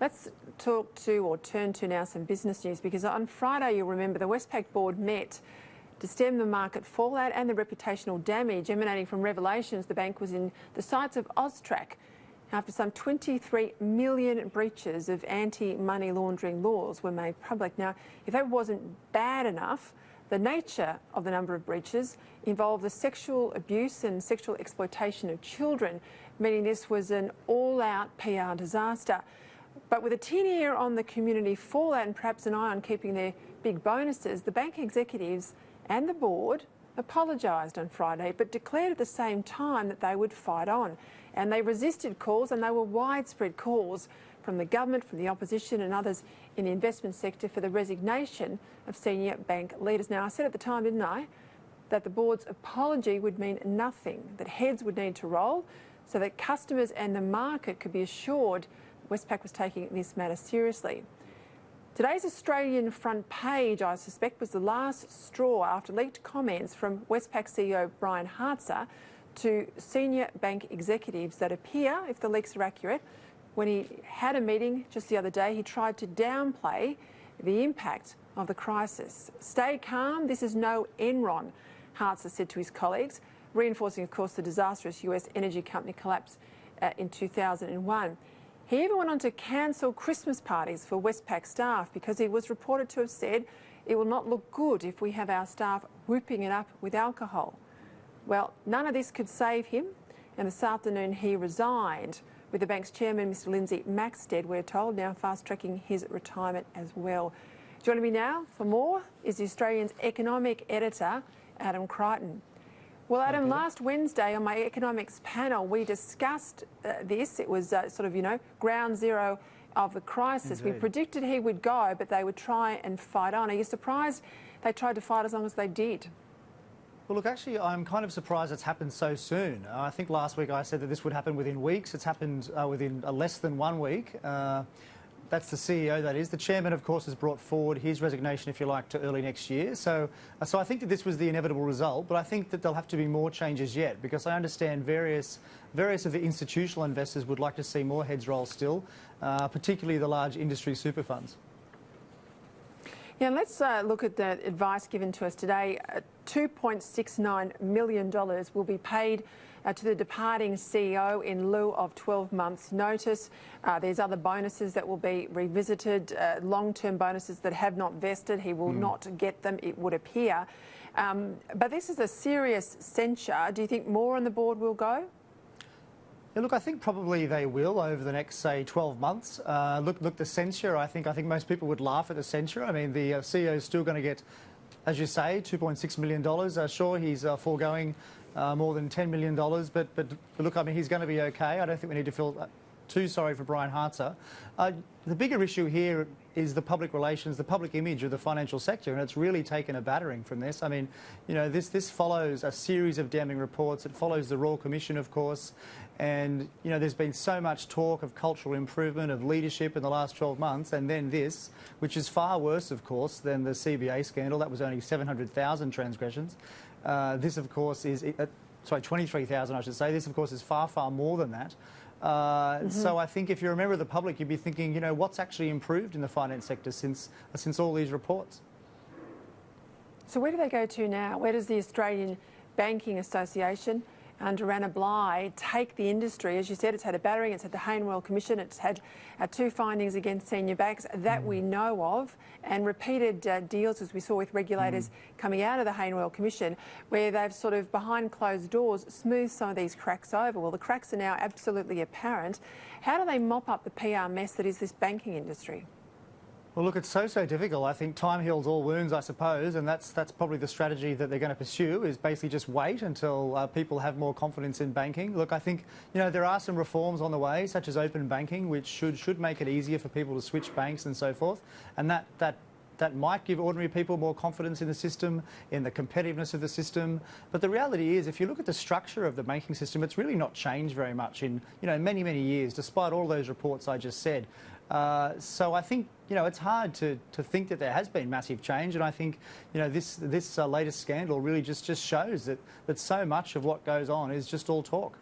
Let's turn to now some business news, because on Friday, you'll remember, the Westpac board met to stem the market fallout and the reputational damage emanating from revelations the bank was in the sights of AUSTRAC after some 23 million breaches of anti-money laundering laws were made public. Now, if that wasn't bad enough, the nature of the number of breaches involved the sexual abuse and sexual exploitation of children, meaning this was an all-out PR disaster. But with a tin ear on the community fallout and perhaps an eye on keeping their big bonuses, the bank executives and the board apologised on Friday, but declared at the same time that they would fight on. And they resisted calls, and they were widespread calls from the government, from the opposition and others in the investment sector for the resignation of senior bank leaders. Now, I said at the time, didn't I, that the board's apology would mean nothing, that heads would need to roll so that customers and the market could be assured Westpac was taking this matter seriously. Today's Australian front page, I suspect, was the last straw after leaked comments from Westpac CEO Brian Hartzer to senior bank executives that appear, if the leaks are accurate, when he had a meeting just the other day, he tried to downplay the impact of the crisis. Stay calm, this is no Enron, Hartzer said to his colleagues, reinforcing, of course, the disastrous US energy company collapse in 2001. He even went on to cancel Christmas parties for Westpac staff because he was reported to have said it will not look good if we have our staff whooping it up with alcohol. Well, none of this could save him, and this afternoon he resigned, with the bank's chairman, Mr Lindsay Maxted, we're told, now fast-tracking his retirement as well. Joining me now for more is the Australian's economic editor, Adam Creighton. Well, Adam, last Wednesday on my economics panel, we discussed this. It was ground zero of the crisis. Indeed. We predicted he would go, but they would try and fight on. Are you surprised they tried to fight as long as they did? Well, look, actually, I'm kind of surprised it's happened so soon. I think last week I said that this would happen within weeks. It's happened within less than 1 week. That's the CEO, that is. The chairman, of course, has brought forward his resignation, if you like, to early next year. So I think that this was the inevitable result, but I think that there'll have to be more changes yet, because I understand various of the institutional investors would like to see more heads roll still, particularly the large industry super funds. Yeah, and let's look at the advice given to us today. $2.69 million will be paid to the departing CEO in lieu of 12 months' notice. There's other bonuses that will be revisited, long-term bonuses that have not vested. He will not get them, it would appear. But this is a serious censure. Do you think more on the board will go? Yeah, look, I think probably they will over the next, say, 12 months. Look, the censure, I think most people would laugh at the censure. I mean, the CEO is still going to get, as you say, $2.6 million. Sure, he's foregoing more than $10 million, but look, I mean, he's going to be okay. I don't think we need to feel too sorry for Brian Hartzer. The bigger issue here is the public relations, the public image of the financial sector, and it's really taken a battering from this. I mean, you know, this follows a series of damning reports. It follows the Royal Commission, of course, and, you know, there's been so much talk of cultural improvement, of leadership in the last 12 months, and then this, which is far worse, of course, than the CBA scandal. That was only 700,000 transgressions. This, of course, is, 23,000, I should say. This, of course, is far, far more than that. So I think if you're a member of the public, you'd be thinking, you know, what's actually improved in the finance sector since all these reports? So where do they go to now? Where does the Australian Banking Association under Anna Bligh take the industry? As you said, it's had a battering, it's had the Hayne Royal Commission, it's had 2 findings against senior banks that we know of, and repeated deals, as we saw with regulators coming out of the Hayne Royal Commission, where they've sort of behind closed doors smoothed some of these cracks over. Well, the cracks are now absolutely apparent. How do they mop up the PR mess that is this banking industry? Well, look, it's so difficult. I think time heals all wounds, I suppose, and that's probably the strategy that they're going to pursue, is basically just wait until people have more confidence in banking. Look, I think, you know, there are some reforms on the way, such as open banking, which should make it easier for people to switch banks and so forth, and that might give ordinary people more confidence in the system, in the competitiveness of the system. But the reality is, if you look at the structure of the banking system, it's really not changed very much in, you know, many, many years, despite all those reports I just said. So I think, you know, it's hard to think that there has been massive change, and I think, you know, this latest scandal really just shows that so much of what goes on is just all talk.